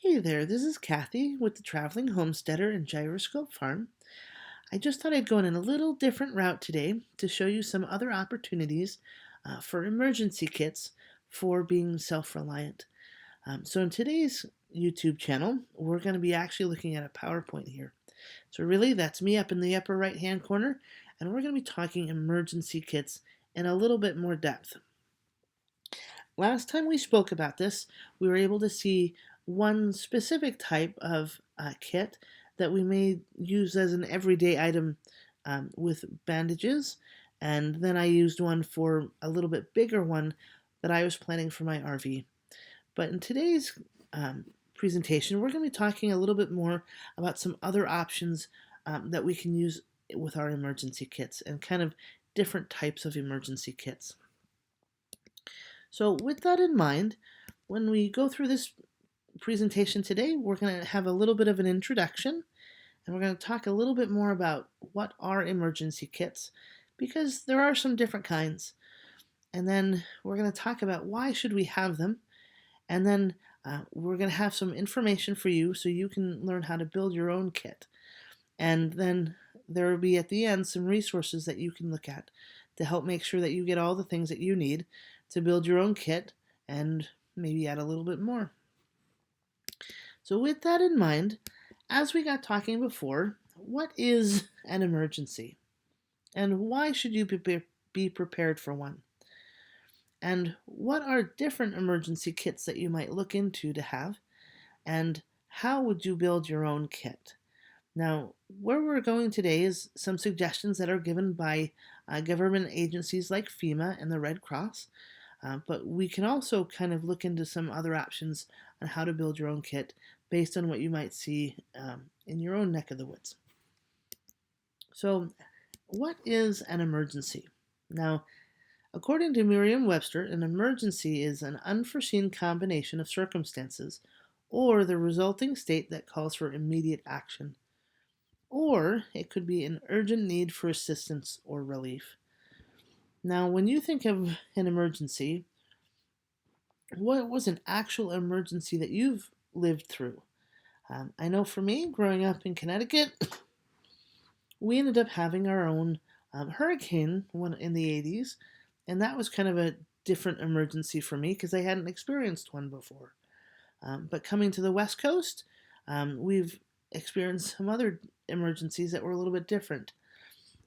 Hey there, this is Kathy with the Traveling Homesteader and Gyroscope Farm. I just thought I'd go in a little different route today to show you some other opportunities for emergency kits for being self-reliant. So in today's YouTube channel, we're going to be actually looking at a PowerPoint here. So really, that's me up in the upper right-hand corner, and we're going to be talking emergency kits in a little bit more depth. Last time we spoke about this, we were able to see one specific type of kit that we may use as an everyday item with bandages, and then I used one for a little bit bigger one that I was planning for my RV. But in today's presentation, we're going to be talking a little bit more about some other options that we can use with our emergency kits and kind of different types of emergency kits. So with that in mind, when we go through this presentation today, we're going to have a little bit of an introduction, and we're going to talk a little bit more about what are emergency kits, because there are some different kinds. And then we're going to talk about why should we have them, and then we're going to have some information for you so you can learn how to build your own kit. And then there will be at the end some resources that you can look at to help make sure that you get all the things that you need to build your own kit and maybe add a little bit more. So with that in mind, as we got talking before, what is an emergency? And why should you be prepared for one? And what are different emergency kits that you might look into to have? And how would you build your own kit? Now, where we're going today is some suggestions that are given by government agencies like FEMA and the Red Cross, but we can also kind of look into some other options on how to build your own kit based on what you might see in your own neck of the woods. So, what is an emergency? Now, according to Merriam-Webster, an emergency is an unforeseen combination of circumstances or the resulting state that calls for immediate action. Or it could be an urgent need for assistance or relief. Now, when you think of an emergency, what was an actual emergency that you've lived through? I know for me, growing up in Connecticut, we ended up having our own hurricane in the 80s, and that was kind of a different emergency for me because I hadn't experienced one before. But coming to the West Coast, we've experienced some other emergencies that were a little bit different.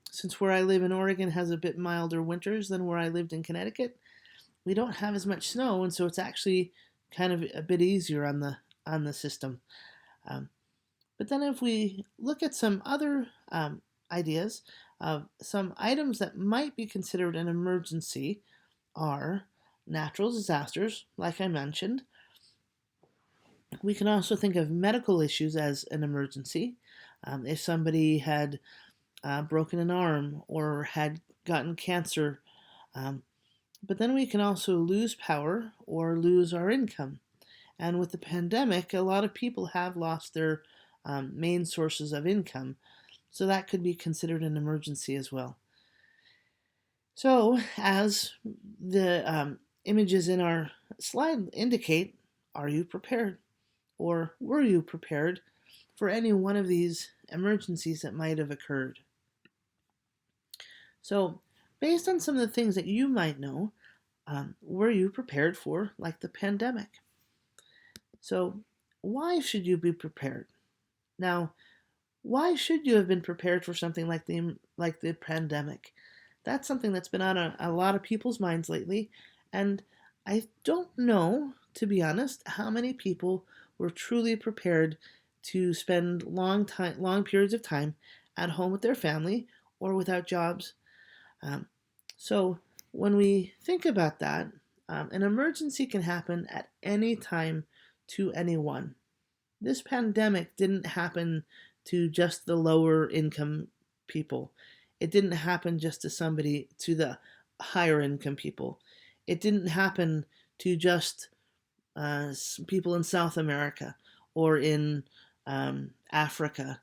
Since where I live in Oregon has a bit milder winters than where I lived in Connecticut, we don't have as much snow, and so it's actually kind of a bit easier on the system. But then if we look at some other ideas of some items that might be considered an emergency are natural disasters, like I mentioned. We can also think of medical issues as an emergency. If somebody had broken an arm or had gotten cancer. But then we can also lose power or lose our income. And with the pandemic, a lot of people have lost their main sources of income. So that could be considered an emergency as well. So as the images in our slide indicate, are you prepared? Or were you prepared for any one of these emergencies that might have occurred? So, based on some of the things that you might know, were you prepared for, like the pandemic? So, why should you be prepared? Now, why should you have been prepared for something like the pandemic? That's something that's been on a lot of people's minds lately, and I don't know, to be honest, how many people were truly prepared to spend long periods of time at home with their family or without jobs. So when we think about that, an emergency can happen at any time to anyone. This pandemic didn't happen to just the lower income people. It didn't happen just to the higher income people. It didn't happen to just people in South America or in Africa.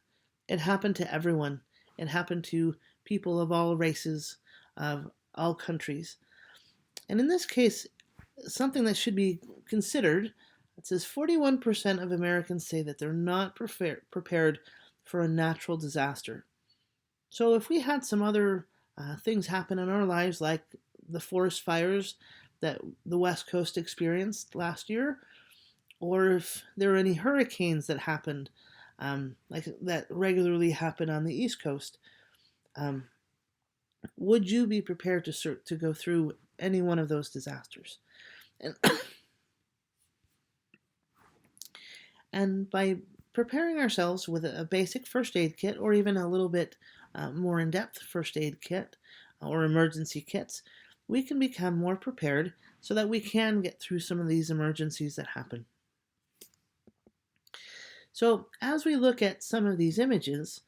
It happened to everyone. It happened to people of all races, of all countries. And in this case, something that should be considered It says 41% of Americans say that they're not prepared for a natural disaster. So if we had some other things happen in our lives, like the forest fires that the West Coast experienced last year, or if there were any hurricanes that happened, like that regularly happen on the East Coast, um, would you be prepared to go through any one of those disasters? And, and by preparing ourselves with a basic first aid kit, or even a little bit more in depth first aid kit or emergency kits, we can become more prepared so that we can get through some of these emergencies that happen. So, as we look at some of these images,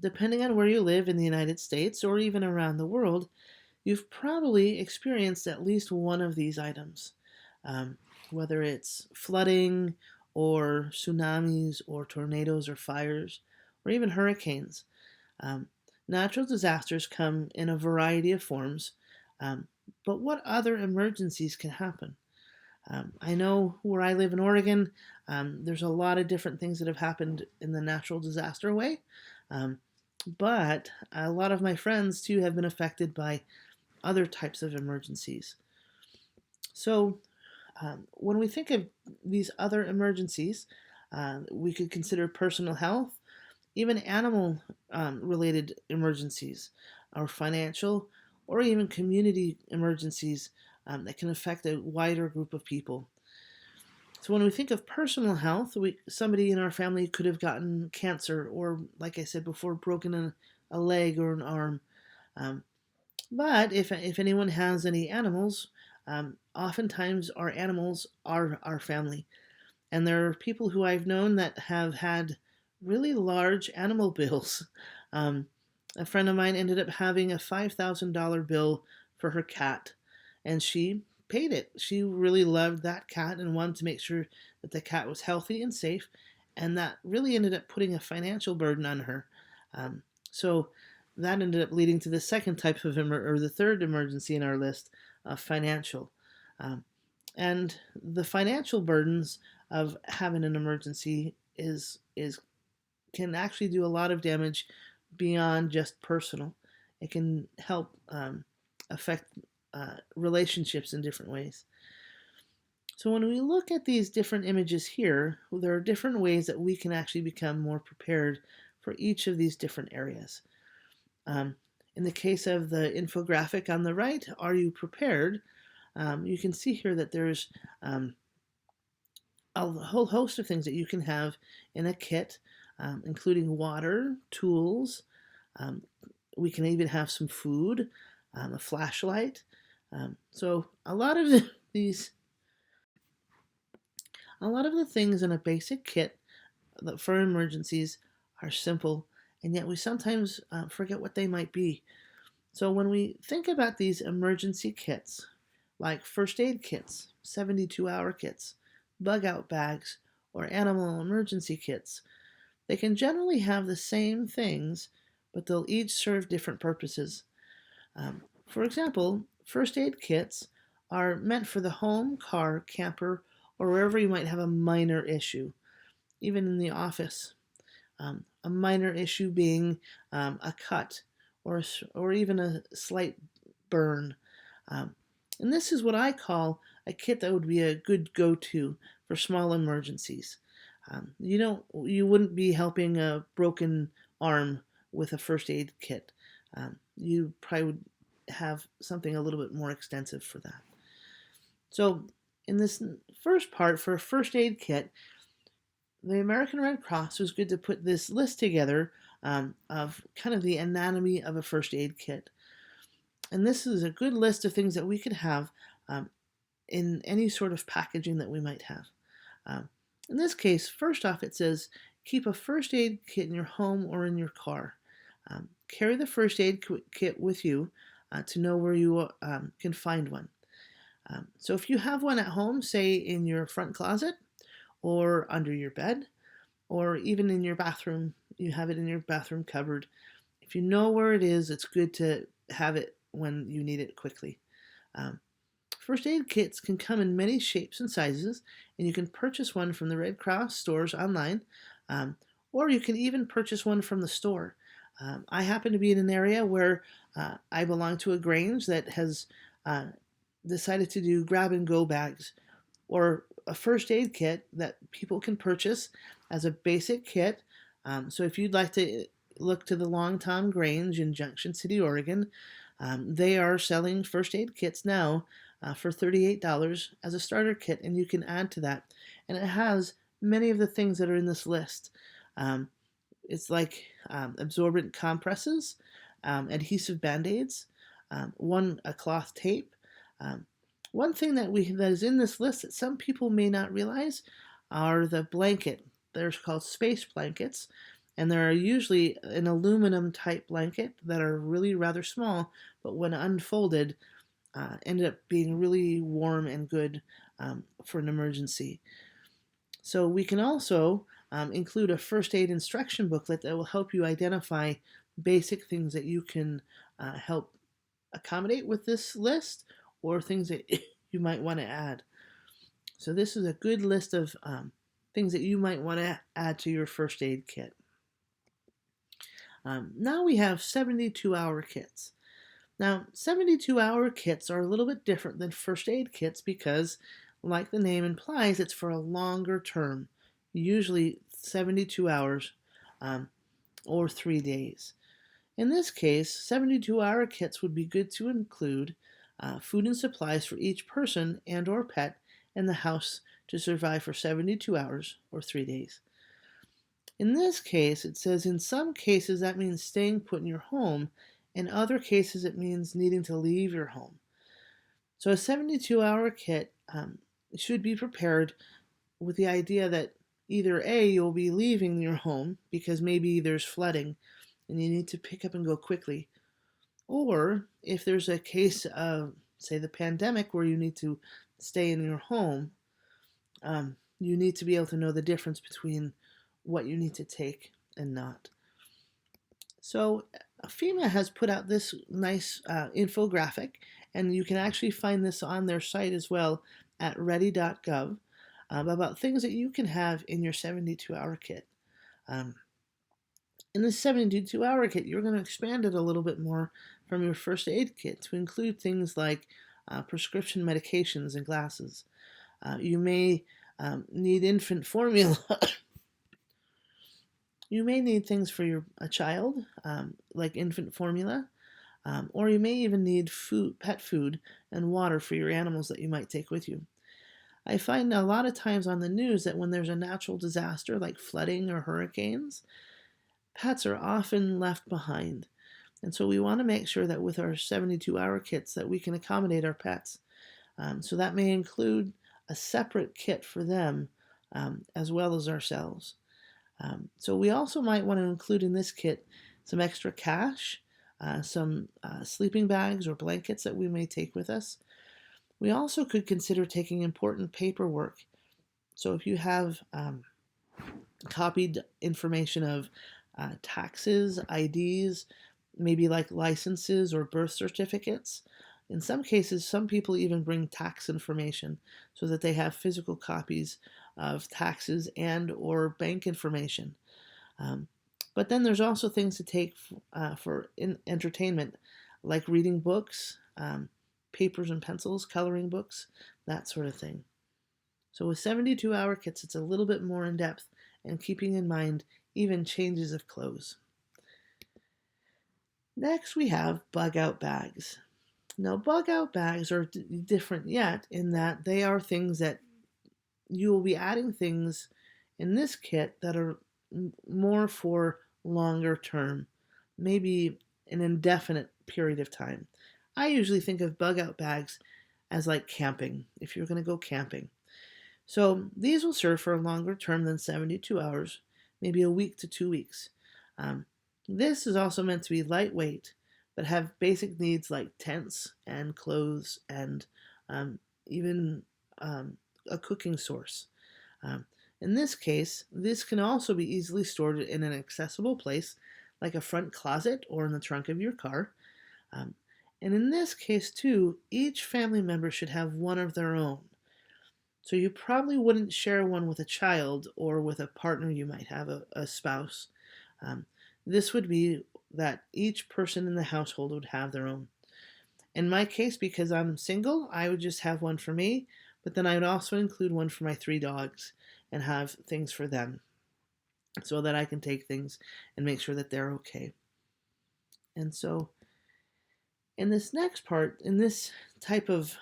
depending on where you live in the United States or even around the world, you've probably experienced at least one of these items, um, whether it's flooding or tsunamis or tornadoes or fires or even hurricanes. Um, Natural disasters come in a variety of forms, but what other emergencies can happen? I know where I live in Oregon, there's a lot of different things that have happened in the natural disaster way, um, but a lot of my friends too have been affected by other types of emergencies. So, when we think of these other emergencies, we could consider personal health, even animal related emergencies, or financial, or even community emergencies that can affect a wider group of people. So when we think of personal health, somebody in our family could have gotten cancer, or, like I said before, broken a leg or an arm. Um, but if anyone has any animals, oftentimes our animals are our family. And there are people who I've known that have had really large animal bills. A friend of mine ended up having a $5,000 bill for her cat, and she paid it. She really loved that cat and wanted to make sure that the cat was healthy and safe, and that really ended up putting a financial burden on her. So that ended up leading to the second type of or the third emergency in our list, financial. Um, and the financial burdens of having an emergency is can actually do a lot of damage beyond just personal. It can help affect relationships in different ways. So when we look at these different images here, there are different ways that we can actually become more prepared for each of these different areas. Um, in the case of the infographic on the right, are you prepared? You can see here that there's a whole host of things that you can have in a kit, including water, tools. Um, we can even have some food, a flashlight. So these, a lot of the things in a basic kit for emergencies are simple, and yet we sometimes forget what they might be. So when we think about these emergency kits, like first aid kits, 72-hour kits, bug out bags, or animal emergency kits, they can generally have the same things, but they'll each serve different purposes. For example, first aid kits are meant for the home, car, camper, or wherever you might have a minor issue, even in the office. A minor issue being a cut or even a slight burn. Um, and this is what I call a kit that would be a good go-to for small emergencies. You wouldn't be helping a broken arm with a first aid kit. You probably would have something a little bit more extensive for that. So in this first part, for a first aid kit, the American Red Cross was good to put this list together of kind of the anatomy of a first aid kit. And this is a good list of things that we could have in any sort of packaging that we might have. Um, in this case, first off, it says keep a first aid kit in your home or in your car. Carry the first aid kit with you to know where you can find one. So if you have one at home, say in your front closet or under your bed or even in your bathroom, you have it in your bathroom cupboard. If you know where it is, it's good to have it when you need it quickly. Um, First aid kits can come in many shapes and sizes, and you can purchase one from the Red Cross stores online, um, or you can even purchase one from the store. I happen to be in an area where I belong to a Grange that has uh, decided to do grab and go bags or a first aid kit that people can purchase as a basic kit. So if you'd like to look to the Long Tom Grange in Junction City, Oregon, they are selling first aid kits now for $38 as a starter kit, and you can add to that. And it has many of the things that are in this list. Um, it's like absorbent compresses, adhesive band-aids, a cloth tape. Um, One thing that is in this list that some people may not realize are the blanket. They're called space blankets, and they're usually an aluminum type blanket that are really rather small, but when unfolded, ended up being really warm and good for an emergency. So we can also include a first aid instruction booklet that will help you identify basic things that you can help accommodate with this list or things that you might want to add. So this is a good list of things that you might want to add to your first aid kit. Now we have 72-hour kits. Now, 72-hour kits are a little bit different than first aid kits because, like the name implies, it's for a longer term, usually 72 hours or 3 days. In this case, 72-hour kits would be good to include food and supplies for each person and or pet in the house to survive for 72 hours or 3 days. In this case, it says in some cases that means staying put in your home. In other cases, it means needing to leave your home. So a 72-hour kit should be prepared with the idea that either A, you'll be leaving your home because maybe there's flooding and you need to pick up and go quickly, or if there's a case of, say, the pandemic where you need to stay in your home, you need to be able to know the difference between what you need to take and not. So FEMA has put out this nice infographic, and you can actually find this on their site as well at ready.gov about things that you can have in your 72-hour kit. In the 72-hour kit, you're going to expand it a little bit more from your first aid kit to include things like prescription medications and glasses. You may need infant formula. You may need things for a child, like infant formula, or you may even need pet food and water for your animals that you might take with you. I find a lot of times on the news that when there's a natural disaster like flooding or hurricanes, pets are often left behind. And so we want to make sure that with our 72-hour kits that we can accommodate our pets. So that may include a separate kit for them as well as ourselves. So we also might want to include in this kit some extra cash, some sleeping bags or blankets that we may take with us. We also could consider taking important paperwork. So if you have copied information of taxes, IDs, maybe like licenses or birth certificates. In some cases, some people even bring tax information so that they have physical copies of taxes and or bank information. But then there's also things to take for entertainment, like reading books, papers and pencils, coloring books, that sort of thing. So with 72-hour kits, it's a little bit more in depth and keeping in mind even changes of clothes. Next, we have bug-out bags. Now, bug-out bags are different yet in that they are things that you will be adding things in this kit that are more for longer term, maybe an indefinite period of time. I usually think of bug-out bags as like camping, if you're going to go camping. So these will serve for a longer term than 72 hours, maybe a week to 2 weeks. This is also meant to be lightweight, but have basic needs like tents and clothes and even a cooking source. In this case, this can also be easily stored in an accessible place like a front closet or in the trunk of your car. And in this case, too, each family member should have one of their own. So you probably wouldn't share one with a child or with a partner you might have, a spouse. Um, this would be that each person in the household would have their own. In my case, because I'm single, I would just have one for me, but then I would also include one for my 3 dogs and have things for them so that I can take things and make sure that they're okay. And so, in this next part, in this type of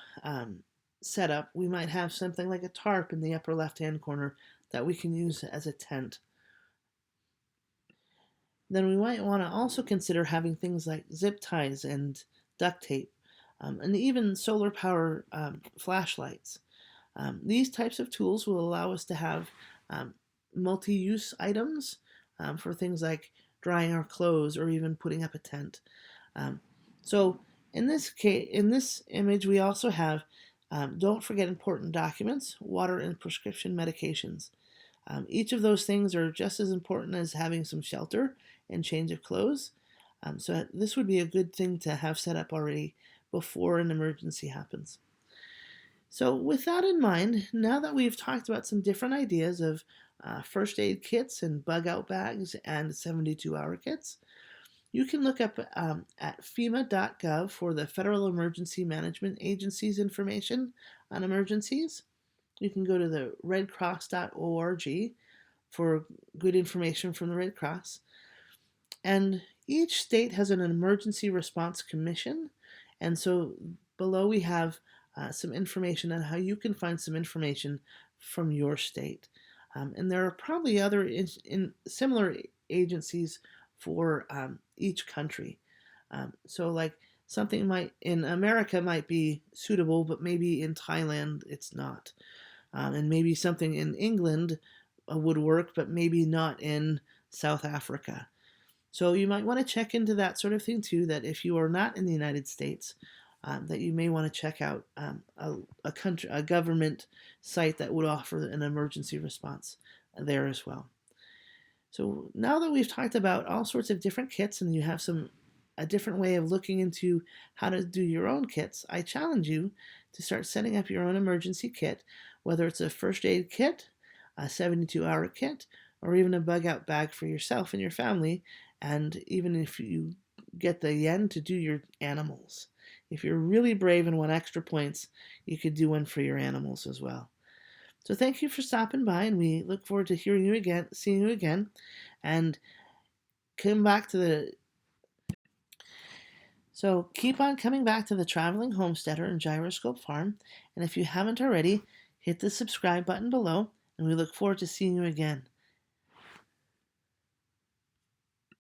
setup, we might have something like a tarp in the upper left hand corner that we can use as a tent. Then we might want to also consider having things like zip ties and duct tape, and even solar power flashlights. These types of tools will allow us to have multi use items for things like drying our clothes or even putting up a tent. Um, so in this image, we also have don't forget important documents, water, and prescription medications. Each of those things are just as important as having some shelter and change of clothes. So this would be a good thing to have set up already before an emergency happens. So with that in mind, now that we've talked about some different ideas of first aid kits and bug out bags and 72-hour kits, you can look up at fema.gov for the Federal Emergency Management Agency's information on emergencies. You can go to the redcross.org for good information from the Red Cross. And each state has an emergency response commission. And so below we have some information on how you can find some information from your state. And there are probably other in similar agencies for each country. So like something might in America might be suitable, but maybe in Thailand it's not. And maybe something in England would work, but maybe not in South Africa. So you might want to check into that sort of thing too, that if you are not in the United States, that you may want to check out a government site that would offer an emergency response there as well. So now that we've talked about all sorts of different kits and you have a different way of looking into how to do your own kits, I challenge you to start setting up your own emergency kit, whether it's a first aid kit, a 72-hour kit, or even a bug out bag for yourself and your family, and even if you get the yen to do your animals. If you're really brave and want extra points, you could do one for your animals as well. So thank you for stopping by, and we look forward to hearing you again, seeing you again, and come back to the. So keep on coming back to the Traveling Homesteader and Gyroscope Farm, and if you haven't already, hit the subscribe button below, and we look forward to seeing you again.